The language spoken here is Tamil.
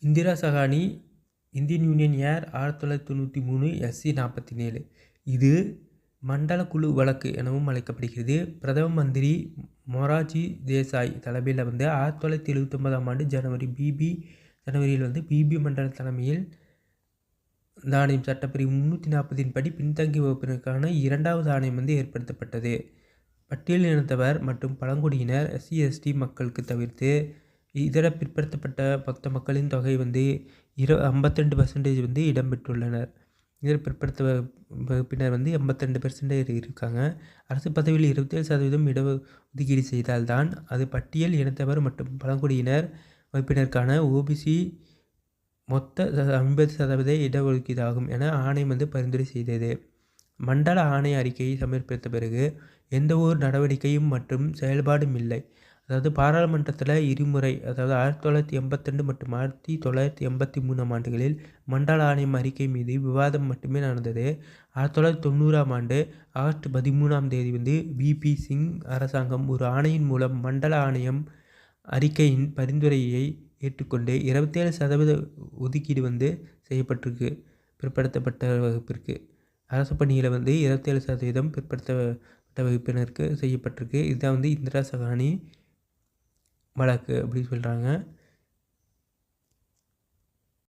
இந்திரா சகானி இந்தியன் யூனியன் ஏர் 1993 SC 47. இது மண்டல குழு வழக்கு எனவும் அழைக்கப்படுகிறது. பிரதம மந்திரி மொரார்ஜி தேசாய் தலைமையில் 1979ஆம் ஆண்டு ஜனவரியில் பிபி மண்டல் தலைமையில் இந்த ஆணையம் சட்டப்பிரிவு 340 படி பின்தங்கிய வகுப்பினருக்கான இரண்டாவது ஆணையம் ஏற்படுத்தப்பட்டது. பட்டியல் இனத்தவர் மற்றும் பழங்குடியினர் SC/ST மக்களுக்கு தவிர்த்து இதர பிற்படுத்தப்பட்ட மொத்த மக்களின் தொகை 52% இடம்பெற்றுள்ளனர். இதர பிற்படுத்த வகுப்பினர் 82% இருக்காங்க. அரசு பதவியில் 27% இடஒதுக்கீடு செய்தால்தான் அது பட்டியல் இனத்தவர் மற்றும் பழங்குடியினர் வகுப்பினருக்கான OBC மொத்த 50% இடஒதுக்கீடாகும் என ஆணையம் பரிந்துரை செய்தது. மண்டல ஆணைய அறிக்கையை சமர்ப்பித்த பிறகு எந்த ஒரு நடவடிக்கையும் மற்றும் செயல்பாடும் இல்லை. பாராளுமன்றத்தில் இருமுறை 1982 மற்றும் 1983ஆம் ஆண்டுகளில் மண்டல ஆணையம் அறிக்கை மீது விவாதம் மட்டுமே நடந்தது. 1990ஆம் ஆண்டு ஆகஸ்ட் 13ஆம் தேதி VP சிங் அரசாங்கம் ஒரு ஆணையின் மூலம் மண்டல ஆணையம் அறிக்கையின் பரிந்துரையை ஏற்றுக்கொண்டு 27% ஒதுக்கீடு செய்யப்பட்டிருக்கு. பிற்படுத்தப்பட்ட வகுப்பிற்கு அரசு பணியில் 27% பிற்படுத்தப்பட்ட வகுப்பினருக்கு செய்யப்பட்டிருக்கு. இதுதான் இந்திரா சகானி வழக்கு அப்படின்னு சொல்கிறாங்க.